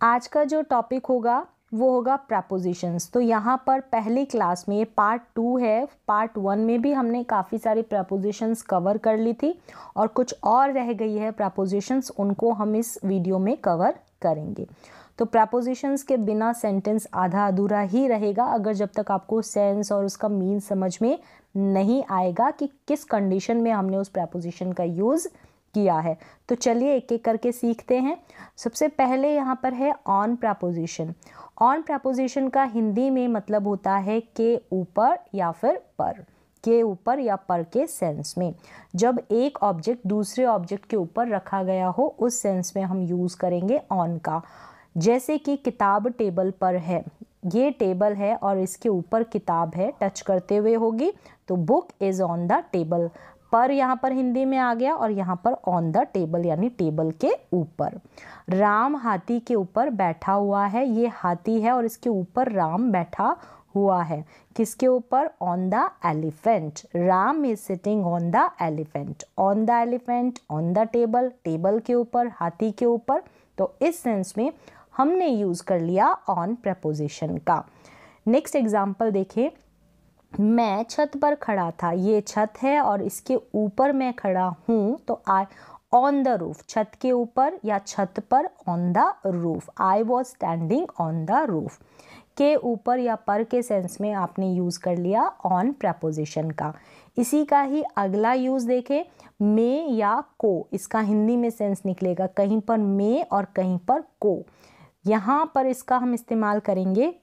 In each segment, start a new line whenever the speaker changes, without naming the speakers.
आज का जो टॉपिक होगा वो होगा प्रपोजिशंस। तो यहाँ पर पहली क्लास में पार्ट 2 है, पार्ट 1 में भी हमने काफ़ी सारी प्रपोजिशंस कवर कर ली थी और कुछ और रह गई है प्रपोजिशंस, उनको हम इस वीडियो में कवर करेंगे। तो प्रपोजिशंस के बिना सेंटेंस आधा अधूरा ही रहेगा अगर जब तक आपको सेंस और उसका मीन समझ में नहीं आएगा कि किस कंडीशन में हमने उस प्रपोजिशन का यूज़ किया है। तो चलिए एक एक करके सीखते हैं। सबसे पहले यहाँ पर है ऑन प्रपोजिशन। ऑन प्रपोजिशन का हिंदी में मतलब होता है के ऊपर या फिर पर, के ऊपर या पर के सेंस में। जब एक ऑब्जेक्ट दूसरे ऑब्जेक्ट के ऊपर रखा गया हो उस सेंस में हम यूज़ करेंगे ऑन का। जैसे कि किताब टेबल पर है, ये टेबल है और इसके ऊपर किताब है, टच करते हुए होगी तो book is on the table. पर यहाँ पर हिंदी में आ गया और यहाँ पर ऑन द टेबल यानी टेबल के ऊपर। राम हाथी के ऊपर बैठा हुआ है, ये हाथी है और इसके ऊपर राम बैठा हुआ है। किसके ऊपर? On the elephant. Ram is sitting on the elephant. On the elephant, on the table, table के ऊपर, हाथी के ऊपर। तो इस सेंस में हमने यूज कर लिया ऑन प्रपोजिशन का। नेक्स्ट एग्जाम्पल देखें। मैं छत पर खड़ा था, ये छत है और इसके ऊपर मैं खड़ा हूँ तो आई ऑन द रूफ, छत के ऊपर या छत पर, on the roof. I was standing on the roof. के ऊपर या पर के सेंस में आपने यूज़ कर लिया ऑन प्रपोजिशन का। इसी का ही अगला यूज़ देखें, में या को। इसका हिंदी में सेंस निकलेगा कहीं पर में और कहीं पर को। यहाँ पर इसका हम इस्तेमाल करेंगे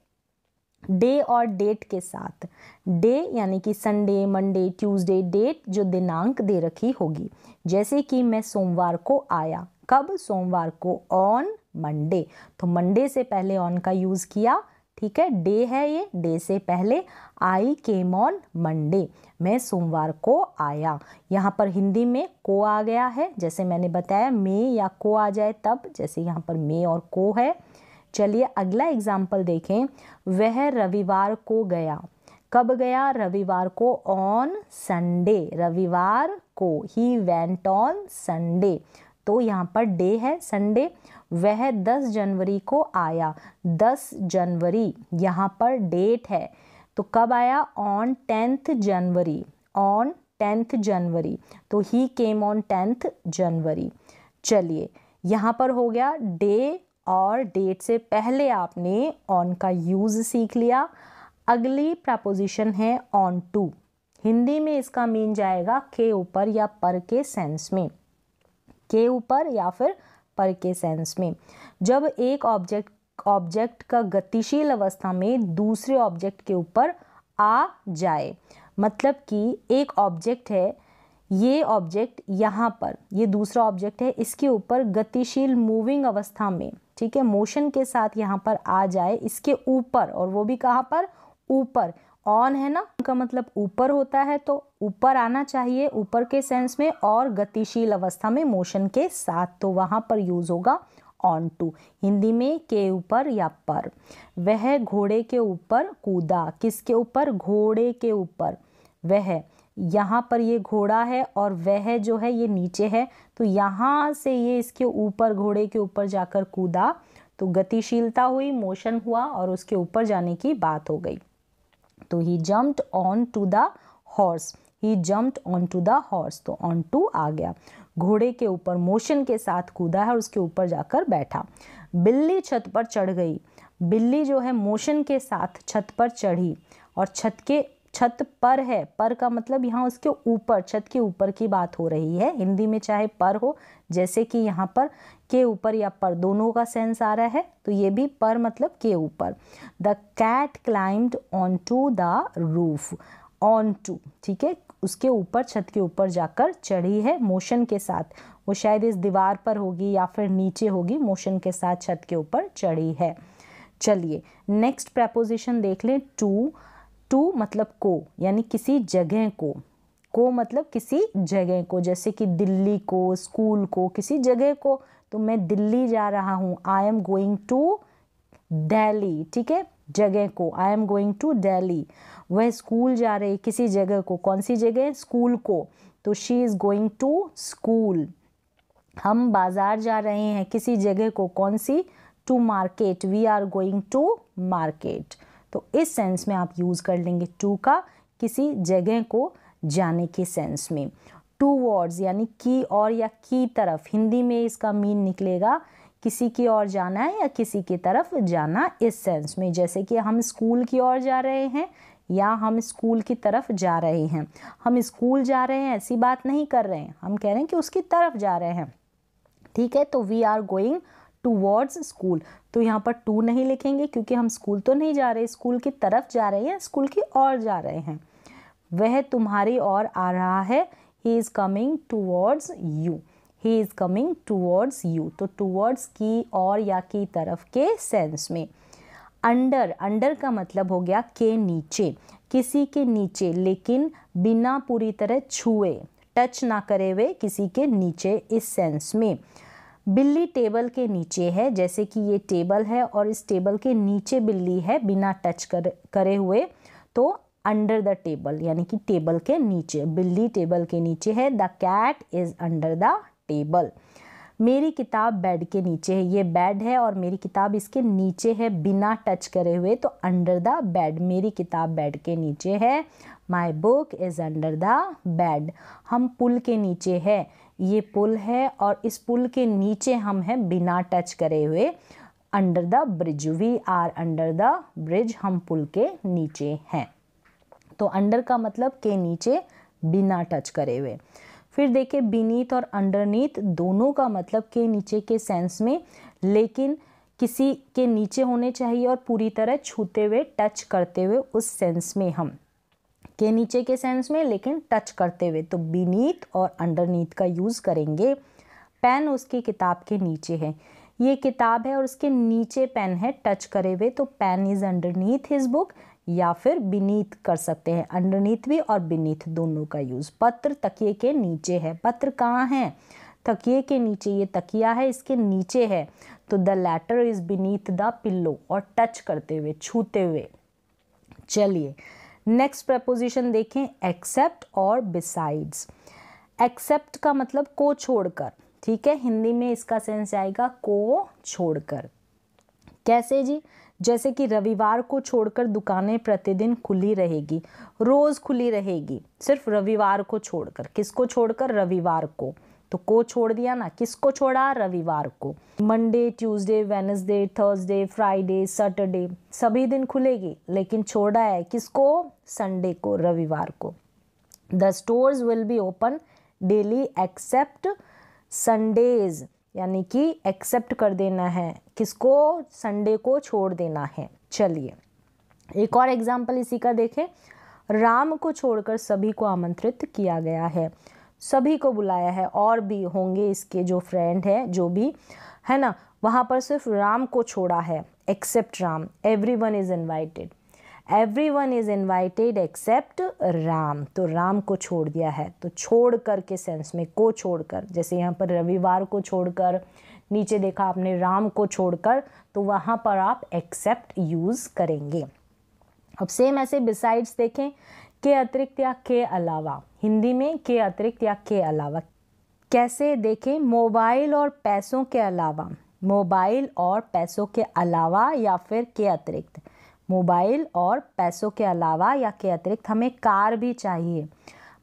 डे और डेट के साथ। डे यानी कि संडे, मंडे, ट्यूसडे, डेट जो दिनांक दे रखी होगी। जैसे कि मैं सोमवार को आया, कब? सोमवार को, ऑन मंडे। तो मंडे से पहले ऑन का यूज़ किया, ठीक है। डे है ये, डे से पहले आई केम ऑन मंडे, मैं सोमवार को आया। यहाँ पर हिंदी में को आ गया है, जैसे मैंने बताया में या को आ जाए तब, जैसे यहाँ पर में और को है। चलिए अगला एग्जाम्पल देखें। वह रविवार को गया, कब गया? रविवार को, ऑन संडे। रविवार को, ही वेंट ऑन संडे। तो यहाँ पर डे है संडे। वह 10 जनवरी को आया, 10 जनवरी। यहाँ पर डेट है तो कब आया? On 10th January, on 10th जनवरी। तो ही केम ऑन 10th जनवरी। चलिए यहाँ पर हो गया डे और डेट से पहले आपने ऑन का यूज़ सीख लिया। अगली प्रपोजिशन है ऑन टू। हिंदी में इसका मीन जाएगा के ऊपर या पर के सेंस में, के ऊपर या फिर पर के सेंस में। जब एक ऑब्जेक्ट का गतिशील अवस्था में दूसरे ऑब्जेक्ट के ऊपर आ जाए, मतलब कि एक ऑब्जेक्ट है, ये ऑब्जेक्ट यहाँ पर, ये दूसरा ऑब्जेक्ट है, इसके ऊपर गतिशील मूविंग अवस्था में, ठीक है, मोशन के साथ यहाँ पर आ जाए इसके ऊपर, और वो भी कहाँ पर? ऊपर। ऑन है ना, उनका मतलब ऊपर होता है तो ऊपर आना चाहिए, ऊपर के सेंस में, और गतिशील अवस्था में मोशन के साथ, तो वहां पर यूज होगा ऑन टू। हिंदी में के ऊपर या पर। वह घोड़े के ऊपर कूदा, किसके ऊपर? घोड़े के ऊपर। वह, यहाँ पर ये घोड़ा है और वह जो है ये नीचे है, तो यहाँ से ये इसके ऊपर, घोड़े के ऊपर जाकर कूदा, तो गतिशीलता हुई, मोशन हुआ और उसके ऊपर जाने की बात हो गई। तो he jumped on to the horse, he jumped on to the horse, तो ऑन टू आ गया। घोड़े के ऊपर मोशन के साथ कूदा है और उसके ऊपर जाकर बैठा। बिल्ली छत पर चढ़ गई, बिल्ली जो है मोशन के साथ छत पर चढ़ी और छत पर है, पर का मतलब यहाँ उसके ऊपर, छत के ऊपर की बात हो रही है। हिंदी में चाहे पर हो, जैसे कि यहाँ पर के ऊपर या पर दोनों का सेंस आ रहा है, तो ये भी पर मतलब के ऊपर। The cat climbed on to the roof, on to, ठीक है, उसके ऊपर, छत के ऊपर जाकर चढ़ी है मोशन के साथ। वो शायद इस दीवार पर होगी या फिर नीचे होगी, मोशन के साथ छत के ऊपर चढ़ी है। चलिए नेक्स्ट प्रपोजिशन देख लें, टू। टू मतलब को, यानी किसी जगह को मतलब किसी जगह को, जैसे कि दिल्ली को, स्कूल को, किसी जगह को। तो मैं दिल्ली जा रहा हूँ, I am going to Delhi, ठीक है, जगह को, I am going to Delhi. वह स्कूल जा रही, किसी जगह को, कौन सी जगह? स्कूल को, तो she is going to school. हम बाजार जा रहे हैं, किसी जगह को, कौन सी? To market, we are going to market. तो इस सेंस में आप यूज़ कर लेंगे टू का, किसी जगह को जाने के सेंस में। टूवर्ड्स यानी की और या की तरफ, हिंदी में इसका मीन निकलेगा किसी की ओर जाना है या किसी की तरफ जाना, इस सेंस में। जैसे कि हम स्कूल की ओर जा रहे हैं या हम स्कूल की तरफ जा रहे हैं। हम स्कूल जा रहे हैं ऐसी बात नहीं कर रहे हैं, हम कह रहे हैं कि उसकी तरफ जा रहे हैं, ठीक है। तो we are going towards school, तो यहाँ पर टू नहीं लिखेंगे क्योंकि हम स्कूल तो नहीं जा रहे, स्कूल की तरफ जा रहे हैं, स्कूल की ओर जा रहे हैं। वह तुम्हारी ओर आ रहा है, he is coming towards you, he is coming towards you. तो टूवर्ड्स की और या की तरफ के सेंस में। अंडर, अंडर का मतलब हो गया के नीचे, किसी के नीचे, लेकिन बिना पूरी तरह छुए, टच ना करे हुए किसी के नीचे, इस सेंस में। बिल्ली टेबल के नीचे है, जैसे कि ये टेबल है और इस टेबल के नीचे बिल्ली है बिना टच करे हुए, तो अंडर द टेबल यानी कि टेबल के नीचे, बिल्ली टेबल के नीचे है। The cat is under the table. मेरी किताब बेड के नीचे है, ये बेड है और मेरी किताब इसके नीचे है बिना टच करे हुए, तो अंडर द बेड, मेरी किताब बेड के नीचे है। My book is under the bed. हम पुल के नीचे है, ये पुल है और इस पुल के नीचे हम हैं बिना टच करे हुए, under the bridge, we are under the bridge, हम पुल के नीचे हैं। तो अंडर का मतलब के नीचे बिना टच करे हुए। फिर देखिए बीनीथ और अंडरनीथ दोनों का मतलब के नीचे के सेंस में, लेकिन किसी के नीचे होने चाहिए और पूरी तरह छूते हुए, टच करते हुए, उस सेंस में हम के नीचे के सेंस में लेकिन टच करते हुए, तो बीनीथ और अंडरनीथ का यूज़ करेंगे। पेन उसकी किताब के नीचे है, ये किताब है और उसके नीचे पेन है टच करे हुए, तो pen is underneath his book, या फिर बीनीथ कर सकते हैं, अंडरनीथ भी और बीनीथ दोनों का यूज़। पत्र तकिए के नीचे है, पत्र कहाँ है, तकिए के नीचे, ये तकिया है इसके नीचे है, तो the letter is beneath the pillow, और टच करते हुए, छूते हुए। चलिए नेक्स्ट प्रपोजिशन देखें, एक्सेप्ट और बिसाइड्स। एक्सेप्ट का मतलब को छोड़कर, ठीक है, हिंदी में इसका सेंस आएगा को छोड़कर। कैसे जी, जैसे कि रविवार को छोड़कर दुकानें प्रतिदिन खुली रहेगी, रोज खुली रहेगी, सिर्फ रविवार को छोड़कर। किसको छोड़कर, रविवार को, तो को छोड़ दिया ना, किसको छोड़ा, रविवार को। Monday, Tuesday, Wednesday, Thursday, Friday, Saturday, सभी दिन खुलेगी, लेकिन छोड़ा है किसको, संडे को, रविवार को। The stores will be open daily except Sundays, यानी कि एक्सेप्ट कर देना है किसको, संडे को छोड़ देना है। चलिए एक और एग्जाम्पल इसी का देखें, राम को छोड़कर सभी को आमंत्रित किया गया है, सभी को बुलाया है, और भी होंगे इसके जो फ्रेंड है, जो भी है ना, वहाँ पर सिर्फ राम को छोड़ा है, except Ram. Everyone is invited, everyone is invited except Ram, तो राम को छोड़ दिया है, तो छोड़ कर के सेंस में, को छोड़कर, जैसे यहाँ पर रविवार को छोड़कर, नीचे देखा आपने राम को छोड़कर, तो वहाँ पर आप एक्सेप्ट यूज़ करेंगे। अब सेम ऐसे बिसाइड्स देखें, के अतिरिक्त या के अलावा, हिंदी में के अतिरिक्त या के अलावा। कैसे देखें, मोबाइल और पैसों के अलावा, मोबाइल और पैसों के अलावा या फिर के अतिरिक्त, मोबाइल और पैसों के अलावा या के अतिरिक्त हमें कार भी चाहिए,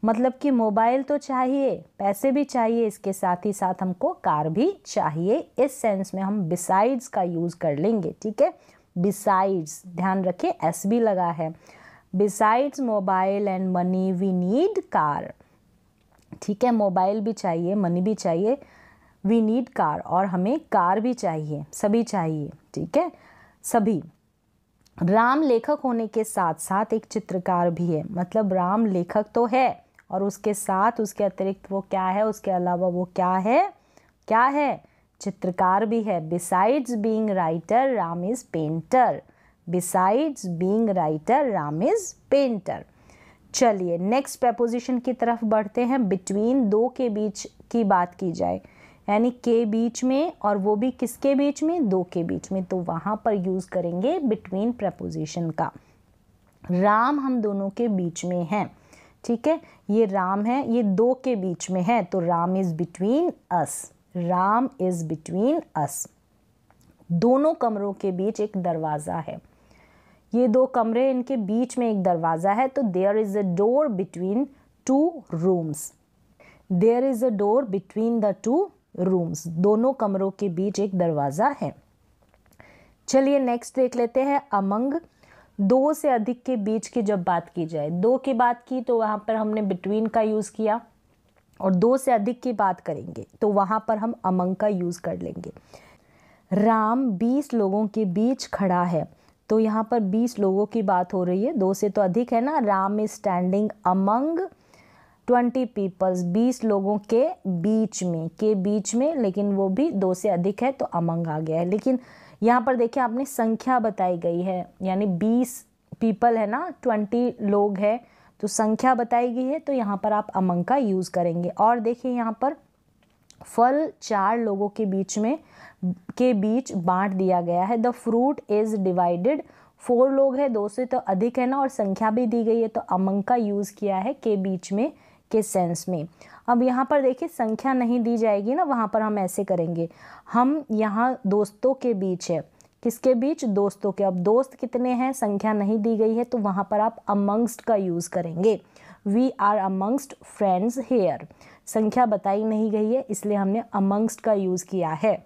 मतलब कि मोबाइल तो चाहिए, पैसे भी चाहिए, इसके साथ ही साथ हमको कार भी चाहिए, इस सेंस में हम बिसाइड्स का यूज़ कर लेंगे, ठीक है। बिसाइड्स, ध्यान रखें एस भी लगा है, besides mobile and money we need car, ठीक है, मोबाइल भी चाहिए, मनी भी चाहिए, वी नीड कार, और हमें कार भी चाहिए, सभी चाहिए, ठीक है, सभी। राम लेखक होने के साथ साथ एक चित्रकार भी है, मतलब राम लेखक तो है और उसके साथ उसके अतिरिक्त वो क्या है, उसके अलावा वो क्या है, क्या है, चित्रकार भी है। Besides being writer Ram is painter, besides being writer Ram is painter. चलिए नेक्स्ट प्रपोजिशन की तरफ बढ़ते हैं। बिटवीन, दो के बीच की बात की जाए, यानी के बीच में, और वो भी किसके बीच में, दो के बीच में, तो वहाँ पर यूज़ करेंगे बिटवीन प्रपोजिशन का। राम हम दोनों के बीच में है, ठीक है, ये राम है, ये दो के बीच में है, तो Ram is between us, Ram is between us. दोनों कमरों के बीच एक दरवाज़ा है। ये दो कमरे, इनके बीच में एक दरवाज़ा है, तो there is a door between two rooms. There is a door between the two rooms, दोनों कमरों के बीच एक दरवाज़ा है। चलिए नेक्स्ट देख लेते हैं अमंग। दो से अधिक के बीच की जब बात की जाए, दो की बात की तो वहाँ पर हमने बिटवीन का यूज़ किया, और दो से अधिक की बात करेंगे तो वहाँ पर हम अमंग का यूज़ कर लेंगे। राम 20 लोगों के बीच खड़ा है, तो यहाँ पर 20 लोगों की बात हो रही है, दो से तो अधिक है ना। Ram is standing among 20 peoples, 20 लोगों के बीच में, लेकिन वो भी दो से अधिक है तो अमंग आ गया है। लेकिन यहाँ पर देखिए आपने संख्या बताई गई है, यानी 20 पीपल है ना, 20 लोग हैं, तो संख्या बताई गई है, तो यहाँ पर आप अमंग का यूज़ करेंगे। और देखिए यहाँ पर फल 4 लोगों के बीच बांट दिया गया है। द फ्रूट इज डिवाइडेड, 4 लोग हैं, 2 से तो अधिक है ना, और संख्या भी दी गई है, तो अमंग का यूज़ किया है के बीच में के सेंस में। अब यहाँ पर देखिए संख्या नहीं दी जाएगी ना, वहाँ पर हम ऐसे करेंगे, हम यहाँ दोस्तों के बीच है, किसके बीच, दोस्तों के। अब दोस्त कितने हैं, संख्या नहीं दी गई है, तो वहाँ पर आप अमंगस्ट का यूज़ करेंगे। We are amongst friends here, संख्या बताई नहीं गई है, इसलिए हमने अमंगस्ट का यूज़ किया है।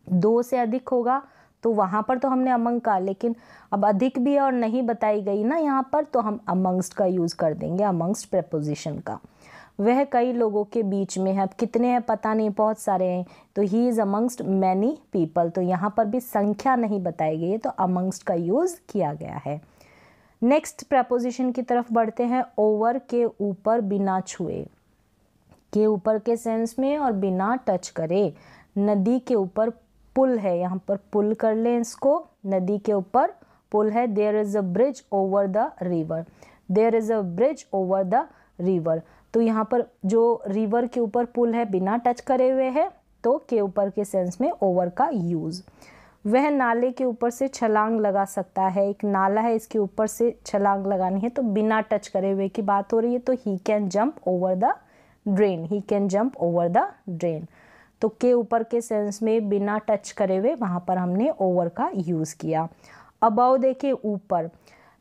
2 से अधिक होगा तो वहाँ पर तो हमने अमंग का, लेकिन अब अधिक भी और नहीं बताई गई ना यहाँ पर, तो हम अमंगस्ट का यूज़ कर देंगे, अमंगस्ट प्रेपोजिशन का। वह कई लोगों के बीच में है, अब कितने हैं पता नहीं, बहुत सारे हैं, तो he is amongst many people, तो यहाँ पर भी संख्या नहीं बताई गई है, तो अमंगस्ट का यूज़ किया गया है। नेक्स्ट प्रेपोजिशन की तरफ बढ़ते हैं। ओवर के ऊपर बिना छुए, के ऊपर के सेंस में और बिना टच करे। नदी के ऊपर पुल है, यहाँ पर पुल कर लें इसको, नदी के ऊपर पुल है। There is a bridge over the river, there is a bridge over the river, तो यहाँ पर जो रिवर के ऊपर पुल है बिना टच करे हुए है, तो के ऊपर के सेंस में ओवर का यूज़। वह नाले के ऊपर से छलांग लगा सकता है, एक नाला है इसके ऊपर से छलांग लगानी है, तो बिना टच करे हुए की बात हो रही है, तो he can jump over the drain, he can jump over the drain, तो के ऊपर के सेंस में बिना टच करे हुए, वहाँ पर हमने ओवर का यूज़ किया। अबाउ देखिए ऊपर,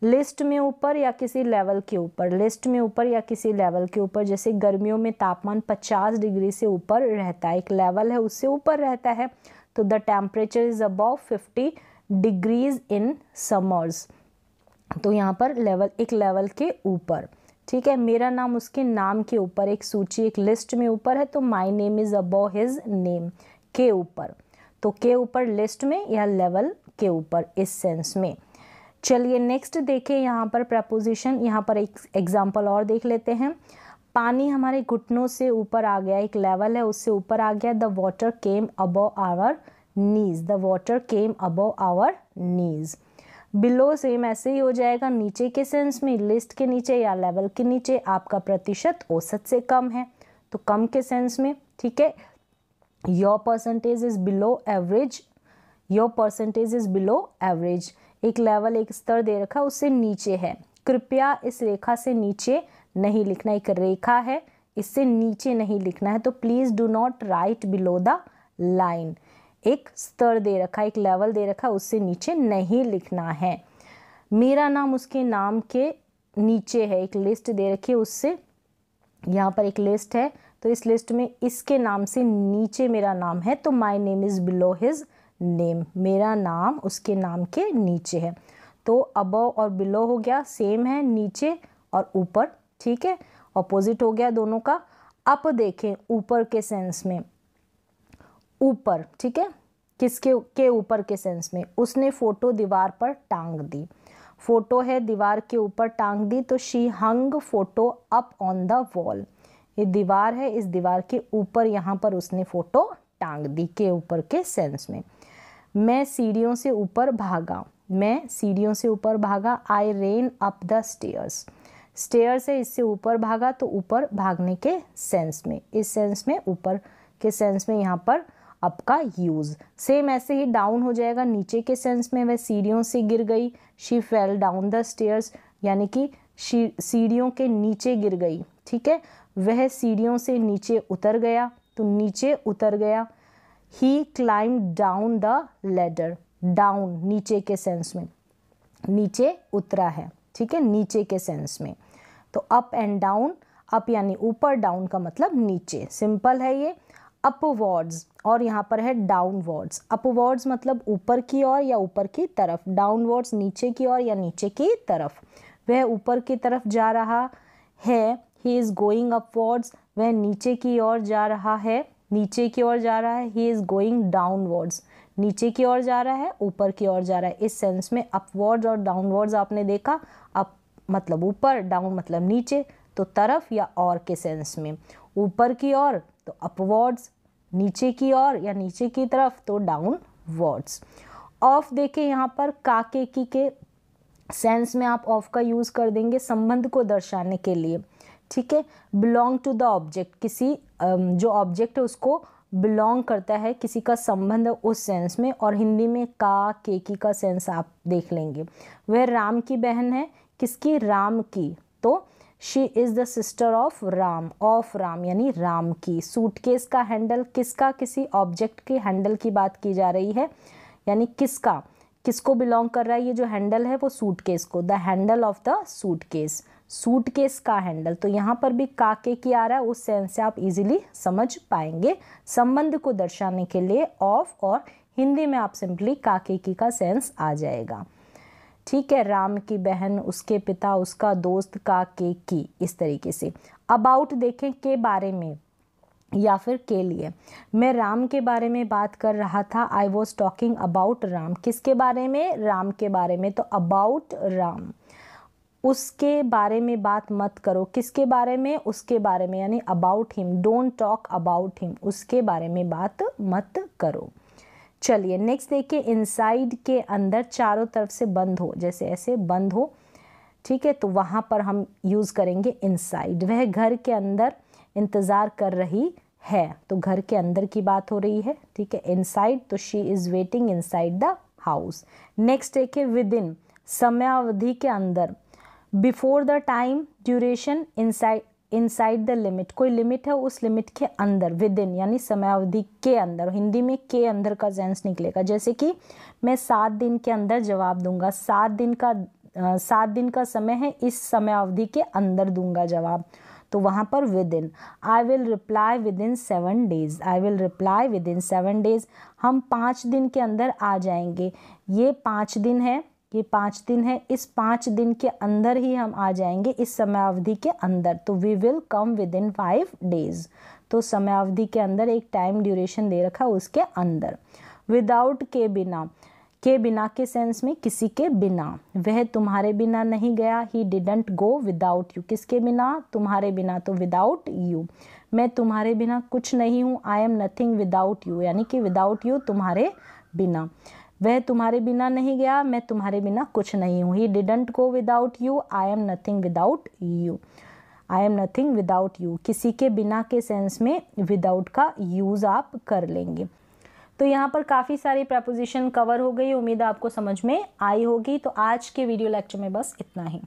लिस्ट में ऊपर या किसी लेवल के ऊपर, लिस्ट में ऊपर या किसी लेवल के ऊपर, जैसे गर्मियों में तापमान 50 डिग्री से ऊपर रहता है, एक लेवल है उससे ऊपर रहता है, तो the temperature is above 50 degrees in summers, तो यहाँ पर लेवल, एक लेवल के ऊपर, ठीक है। मेरा नाम उसके नाम के ऊपर, एक सूची, एक लिस्ट में ऊपर है, तो my name is above his name, के ऊपर, तो के ऊपर लिस्ट में या लेवल के ऊपर, इस सेंस में। चलिए नेक्स्ट देखें यहाँ पर प्रपोजिशन, यहाँ पर एक एग्जाम्पल और देख लेते हैं। पानी हमारे घुटनों से ऊपर आ गया, एक लेवल है उससे ऊपर आ गया। The water came above our knees, the water came above our knees. Below same ऐसे ही हो जाएगा, नीचे के सेंस में, लिस्ट के नीचे या लेवल के नीचे। आपका प्रतिशत औसत से कम है, तो कम के सेंस में, ठीक है। Your percentage is below average, your percentage is below average, एक लेवल, एक स्तर दे रखा, उससे नीचे है। कृपया इस रेखा से नीचे नहीं लिखना, एक रेखा है इससे नीचे नहीं लिखना है, तो please do not right below the line, एक स्तर दे रखा, एक लेवल दे रखा, उससे नीचे नहीं लिखना है। मेरा नाम उसके नाम के नीचे है, एक लिस्ट दे रखी है, उससे यहाँ पर एक लिस्ट है, तो इस लिस्ट में इसके नाम से नीचे मेरा नाम है, तो my name is below his name, मेरा नाम उसके नाम के नीचे है। तो अबव और बिलो हो गया, सेम है, नीचे और ऊपर, ठीक है, ऑपोजिट हो गया दोनों का। अप देखें ऊपर के सेंस में, ऊपर, ठीक है, किसके के ऊपर के सेंस में, उसने फोटो दीवार पर टांग दी, फोटो है दीवार के ऊपर टांग दी, तो she hung photo up on the wall, ये दीवार है, इस दीवार के ऊपर यहाँ पर उसने फोटो टांग दी, के ऊपर के सेंस में। मैं सीढ़ियों से ऊपर भागा, मैं सीढ़ियों से ऊपर भागा। I ran up the stairs, stairs है इससे ऊपर भागा, तो ऊपर भागने के सेंस में, इस सेंस में, ऊपर के सेंस में यहाँ पर अप का यूज। सेम ऐसे ही डाउन हो जाएगा, नीचे के सेंस में, वह सीढ़ियों से गिर गई। She fell down the stairs, यानी कि सीढ़ियों के नीचे गिर गई, ठीक है। वह सीढ़ियों से नीचे उतर गया, तो नीचे उतर गया। He climb down the ladder, down नीचे के सेंस में, नीचे उतरा है, ठीक है, नीचे के सेंस में। तो अप एंड डाउन, अप यानी ऊपर, डाउन का मतलब नीचे, सिंपल है ये। अपवर्ड्स, और यहाँ पर है डाउनवर्ड्स। अपवर्ड्स मतलब ऊपर की ओर या ऊपर की तरफ, डाउनवर्ड्स नीचे की ओर या नीचे की तरफ। वह ऊपर की तरफ जा रहा है, ही इज़ गोइंग अपवर्ड्स, वह नीचे की ओर जा रहा है, नीचे की ओर जा रहा है, ही इज़ गोइंग डाउनवर्ड्स, नीचे की ओर जा रहा है, ऊपर की ओर जा रहा है। इस सेंस में अपवर्ड्स और डाउनवर्ड्स आपने देखा, अप मतलब ऊपर, डाउन मतलब नीचे, तो तरफ या और के सेंस में। ऊपर की ओर तो अपवर्ड्स, नीचे की ओर या नीचे की तरफ तो डाउनवर्ड्स। ऑफ देखें यहाँ पर, का के सेंस में आप ऑफ का यूज़ कर देंगे संबंध को दर्शाने के लिए, ठीक है। बिलोंग टू द ऑब्जेक्ट, किसी जो ऑब्जेक्ट है उसको बिलोंग करता है, किसी का संबंध उस सेंस में। और हिंदी में का के की का सेंस आप देख लेंगे। वह राम की बहन है, किसकी, राम की, तो she is the sister of Ram, of Ram यानी राम की। सूटकेस का हैंडल, किसका, किसी ऑब्जेक्ट के हैंडल की बात की जा रही है, यानी किसका, किसको बिलोंग कर रहा है ये जो हैंडल है, वो सूटकेस को, the handle of the suitcase, suitcase का हैंडल। तो यहाँ पर भी का के की आ रहा है, उस सेंस से आप इजीली समझ पाएंगे। संबंध को दर्शाने के लिए ऑफ, और हिंदी में आप सिंपली का के की का सेंस आ जाएगा, ठीक है। राम की बहन, उसके पिता, उसका दोस्त, का के की, इस तरीके से। अबाउट देखें, के बारे में या फिर के लिए। मैं राम के बारे में बात कर रहा था, I was talking about Ram, किसके बारे में, राम के बारे में, तो अबाउट राम। उसके बारे में बात मत करो, किसके बारे में, उसके बारे में, यानी about him, don't talk about him, उसके बारे में बात मत करो। चलिए नेक्स्ट देखिए, इनसाइड के अंदर, चारों तरफ से बंद हो, जैसे ऐसे बंद हो, ठीक है, तो वहाँ पर हम यूज़ करेंगे इनसाइड। वह घर के अंदर इंतज़ार कर रही है, तो घर के अंदर की बात हो रही है, ठीक है। इनसाइड तो she is waiting inside the house. Next देखिए, विद इन, समयावधि के अंदर। Before the time duration, inside the limit, कोई लिमिट है उस लिमिट के अंदर, विद इन यानी समयावधि के अंदर। हिंदी में के अंदर का सेंस निकलेगा, जैसे कि मैं 7 दिन के अंदर जवाब दूंगा, 7 दिन का समय है, इस समयावधि के अंदर दूंगा जवाब, तो वहाँ पर with in. I will reply with in 7 days, I will reply with in 7 days, हम 5 दिन के अंदर आ जाएंगे, ये 5 दिन है, ये 5 दिन है, इस 5 दिन के अंदर ही हम आ जाएंगे, इस समयावधि के अंदर, तो we will come within 5 days. तो समयावधि के अंदर एक टाइम ड्यूरेशन दे रखा है, उसके अंदर। विदाउट, के बिना, के बिना के सेंस में किसी के बिना। वह तुम्हारे बिना नहीं गया, he didn't go without you, किसके बिना, तुम्हारे बिना, तो विदाउट यू। मैं तुम्हारे बिना कुछ नहीं हूँ, I am nothing without you, यानी कि विदाउट यू, तुम्हारे बिना। वह तुम्हारे बिना नहीं गया, मैं तुम्हारे बिना कुछ नहीं हूँ, he didn't go without you, I am nothing without you, I am nothing without you. किसी के बिना के सेंस में विदाउट का यूज़ आप कर लेंगे। तो यहाँ पर काफ़ी सारी प्रपोजिशन कवर हो गई, उम्मीद आपको समझ में आई होगी। तो आज के वीडियो लेक्चर में बस इतना ही।